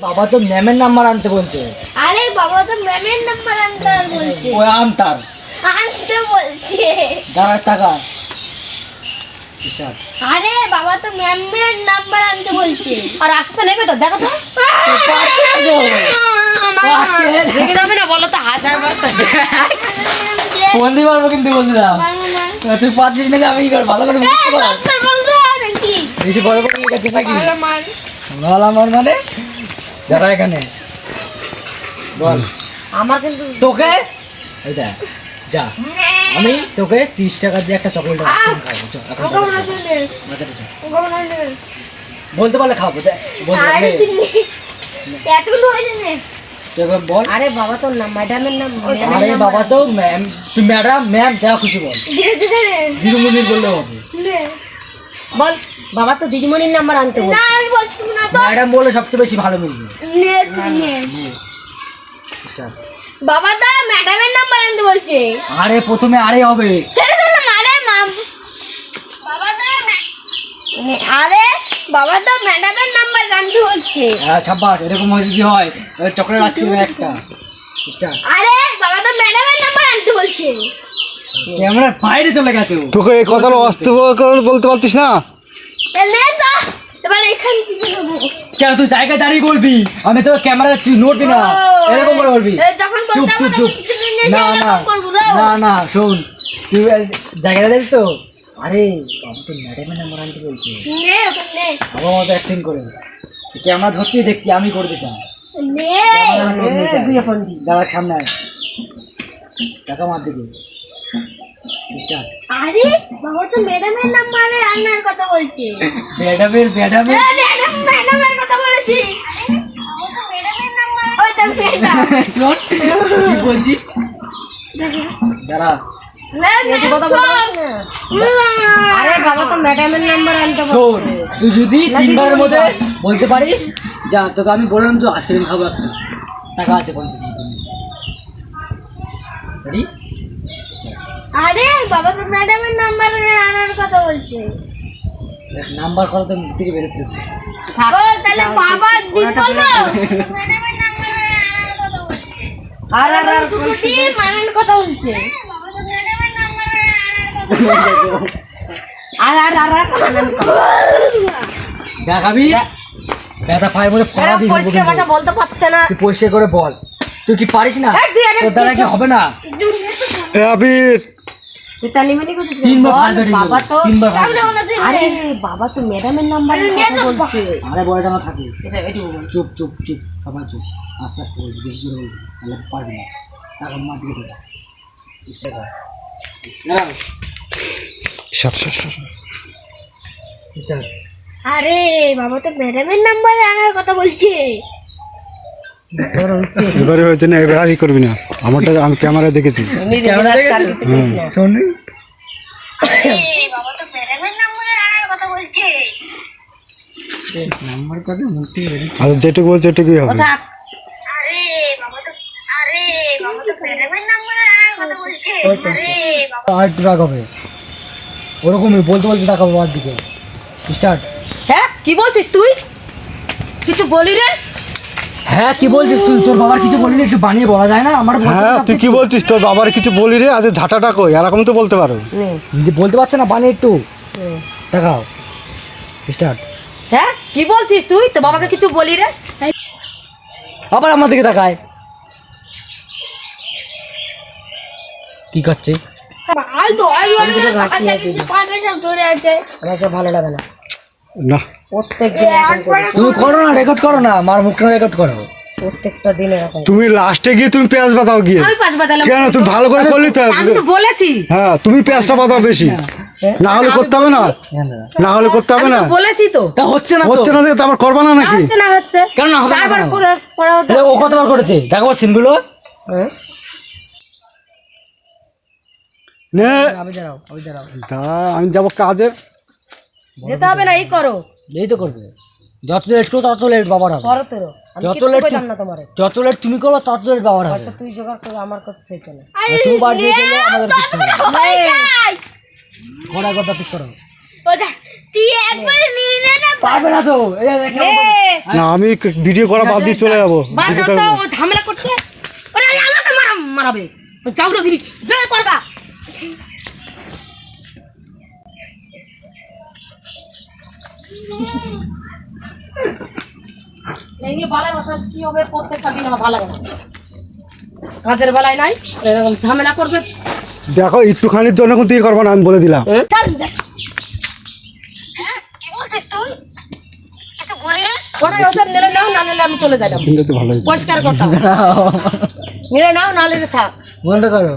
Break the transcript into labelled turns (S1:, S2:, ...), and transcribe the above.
S1: বাবা তো ম্যামের নাম্বার আনতে বলছে।
S2: আরে বাবা তো ম্যামের নাম্বার আনতে বলছে।
S1: ওই আনতার
S2: আনতে বলছে।
S1: দাঁড়ার টাকা স্টার্ট।
S2: আরে বাবা তো ম্যামের নাম্বার আনতে বলছে।
S3: আর আসতে নেবে তো দেখো তো রেখে যাবে না বলো তো 1000 বার
S1: ফোন দিয়ে পারবো কিন্তু বলছিলাম তুই পাচ্ছিস নাকি আমি কি করে ভালো করে বুঝতে পারো বেশি বড় করে নিয়ে গেছিস নাকি ভালো আমার মানে যারা এখানে বল
S3: আমার কিন্তু
S1: তোকে এইটা যা আমি তোকে 30 টাকা দিয়ে একটা চকলেট আইসক্রিম খাওয়াবো চল এখন মাথাটা চল বলতে পারলে খাওয়াবো যা বলতে পারলে
S2: এতগুলো হয়ে যাবে।
S1: তোকে বল
S3: আরে বাবা তোর নাম ম্যাডামের নাম
S1: আরে বাবা তো ম্যাম তুই ম্যাডাম ম্যাম যা খুশি বল দিদিমণি বললে হবে
S3: বল বাবা তো দিদিমণির নাম্বার আনতে
S2: না
S3: বলছে
S2: আমি বলছি না তো।
S1: ম্যাডাম বললে সবচেয়ে বেশি ভালো মিলবে
S2: নে তুই নে।
S1: স্টার্ট।
S2: বাবা তো ম্যাডামের নাম্বার আনতে বলছে।
S1: আরে প্রথমে আরে হবে
S2: ছেড়ে দাও না আরে মাম। বাবা তো আরে বাবা তো ম্যাডামের নাম্বার আনতে বলছে।
S1: ছাব্বাস এরকম হয় যদি হয় চকলেট আইসক্রিম একটা স্টার্ট।
S2: আরে বাবা তো ম্যাডামের নাম্বার আনতে বলছে।
S1: ক্যামেরার বাইরে চলে গেছে ও।
S4: তোকে এই কথাটা বাস্তব বলতে পারতিস না?
S2: নে তো এবার এখান থেকে নেবো।
S1: কেন তুই জায়গায় দাঁড়িয়ে বলবি আমি তো ক্যামেরা তুই নড়বি না এরকম করে বলবি
S2: যখন
S1: চুপ
S2: বলতে
S1: চুপ চুপ না না না না শোন তুই জায়গায় দাঁড়িয়েছিস তো আরে বাবা তো ম্যাডামের নাম্বার আনতে বলছে
S2: নে ওখানে নে।
S1: আমার মতো অ্যাক্টিং করে ক্যামেরা ধরতেই দেখছি আমি করে দিতাম
S2: নে
S3: দুই ফোন দি
S1: দাঁড়া সামনে আয় টাকা মার দিকে স্টার্ট।
S2: আরে বাবা তো ম্যাডামের নাম্বারে আনার কথা বলছে।
S1: ম্যাডামের
S2: ম্যাডামের কথা বলেছি। বাবা তো ম্যাডামের নাম্বার ওই তো ম্যাডাম
S1: চল কি বলছিস দাঁড়া
S3: আরে বাবা তো ম্যাডামের নাম্বার আনতে
S1: শোন
S3: বলছে
S1: তুই যদি 3 বারের মধ্যে বলতে পারিস যা তোকে আমি বললাম তো আইসক্রিম খাবো একটা টাকা আছে পঞ্চাশ রেডি
S2: আরে বাবা তো ম্যাডামের নাম্বারে আনার কথা বলছে।
S1: নাম্বার কত তো মুখ থেকে বেরোচ্ছে
S3: থাক
S2: ও তাহলে
S3: যাও,
S2: বাবা
S3: শেষ।
S2: দিন
S3: ওনাটা
S2: বলো
S3: বেরোতে দে।
S2: ম্যাডামের নাম্বারে আনার কথা বলছে।
S3: আর আর আর
S2: দুটি মানার কথা বলছে। বাবা তো ম্যাডামের নাম্বারে আনার কথা
S3: আর আর আর আর আনন্দ কর।
S1: দেখাবি ব্যথা পায়ের মধ্যে পড়া
S3: এরা
S1: দিবি
S3: পরিষ্কার ভাষা বলতে পারছে না
S1: তুই পরিষ্কার করে বল তুই কি পারিস না
S3: এই তুই আগে
S1: তোর দ্বারা কি হবে না
S4: এ আবির
S3: তুই তালিমানি করছিস
S1: 3 বার
S3: বল,
S1: ফাইল ব্যাটিং
S3: বাবা তো
S1: 3 বার ফাইল
S3: আরে বাবা তো ম্যাডামের নাম্বার কথা বলছে
S1: আরে বলে জানা থাকি
S3: এটা এটুকু বল
S1: চুপ চুপ চুপ সবাই চুপ আস্তে আস্তে বলবি বেশি জোরে বলবি তাহলে পারবি না টাকা মার দিকে দেবে
S2: আরে বাবা তো ম্যাডামের নাম্বারে আনার কথা বলছে।
S3: তোর হচ্ছে
S4: এবারে হয়েছে না, এবার আর ই করবি না। আমারটা আমি ক্যামেরা দেখেছি।
S1: ক্যামেরা দেখে শোন
S2: বাবা তো ম্যাডামের নাম্বারে আনার কথা বলছে।
S1: নাম্বার কত মুখ থেকে বেরিয়ে
S4: আর যেটুকু বলছে এটুকুই হবে।
S3: কথা
S2: আরে বাবা তো ম্যাডামের নাম্বারে আনার কথা বলছে। আরে বাবা
S1: আর একটু রাগ হবে ওরকমই বলতে বলতে টাকা বাবার দিকে স্টার্ট।
S3: হ্যাঁ কি বলছিস তুই কিছু বলি রে
S1: হ্যাঁ কি বলছিস তুই তোর বাবার কিছু বললি একটু বানিয়ে বলা যায় না আমার বলতে
S4: হ্যাঁ তুই কি বলছিস? তোর বাবার কিছু বলি রে, আজ ঝাঁটাটা কই, এরকম তো বলতে পারো।
S1: নিজে বলতে পারছো না বানিয়ে একটু দেখাও স্টার্ট।
S3: হ্যাঁ কি বলছিস তুই তো বাবাকে কিছু বলি রে
S1: আবার আমার দিকে তাকায় কি করছে
S2: বাল তো আর পাকা সব ধরে আছে।
S3: আমার সব ভালো লাগে না
S4: না
S3: প্রত্যেকদিন এরকম করি।
S1: তুমি করো না রেকর্ড করো না আমার মুখটা রেকর্ড করো
S3: প্রত্যেকটা দিন এরকম
S4: তুমি লাস্টে গিয়ে তুমি পেঁয়াজ বাতাও গিয়ে।
S3: আমি পাঁচ বাদালাম
S4: কেন তুমি ভালো করে করলি তো?
S3: আমি তো বলেছি
S4: হ্যাঁ তুমি পেঁয়াজটা বাতাও বেশি, না হলে করতে হবে না, না হলে করতে হবে
S3: আমি
S4: না।
S3: তো বলেছি তো
S1: তা হচ্ছে না তো
S4: হচ্ছে না দেখে তো আবার করবা না নাকি?
S3: হচ্ছে না হচ্ছে
S1: কেন না হবে না
S3: চারবার
S1: কেন?
S3: করা হতো
S1: ও কতবার করেছে দেখো সিনগুলো
S3: হ্যাঁ
S4: নে
S1: আমি দাঁড়াও
S4: দা আমি যাবো কাজে।
S3: যেতে হবে না এই করো
S1: এই তো করবে যত লেট করো তত লেট বাবার হবে
S3: করো তোর আমি
S1: যত
S3: কিচ্ছু
S1: লেট
S3: কইতাম না তোমারে
S1: যত লেট তুমি করো তত লেট বাবার হবে
S3: পয়সা তুই জোগাড় করে আমার করছে কেন
S1: তুমি বাড়ি দিয়ে গেলে আমাদের কিচ্ছু হবে না।
S2: হয়ে যায়।
S1: ঘোড়া কথা পিস করো
S2: ও যা তুই একবার নিয়ে নে না
S1: পারবে না তো এই যে দেখো।
S4: না আমি ভিডিও করা বাদ দিয়ে চলে যাবো
S3: বাদ
S4: দেখে
S3: দাও তো,
S4: থাকবো।
S3: ও ঝামেলা করছে। ওরে আমাকে মারাবে। চাউরা গিরি বের করগা। এই নিয়ে বালার বসা কি হবে প্রত্যেকটা দিন আমার ভালো হবে। কাজের বেলায় নাই এরকম ঝামেলা করবে।
S4: দেখো একটুখানির জন্য কিন্তু ই করবো না আমি বলে দিলাম।
S3: ছাড় দে। কি বলছিস তুই? কিছু বলি না? ওরে ওসব নিলে নাও, না নিলে আমি চলে যাবো।
S4: শুনলে তো ভালো হয়েছে।
S3: পরিষ্কার কথা। নিলে নাও, না নিলে থাক।
S1: বন্ধ করো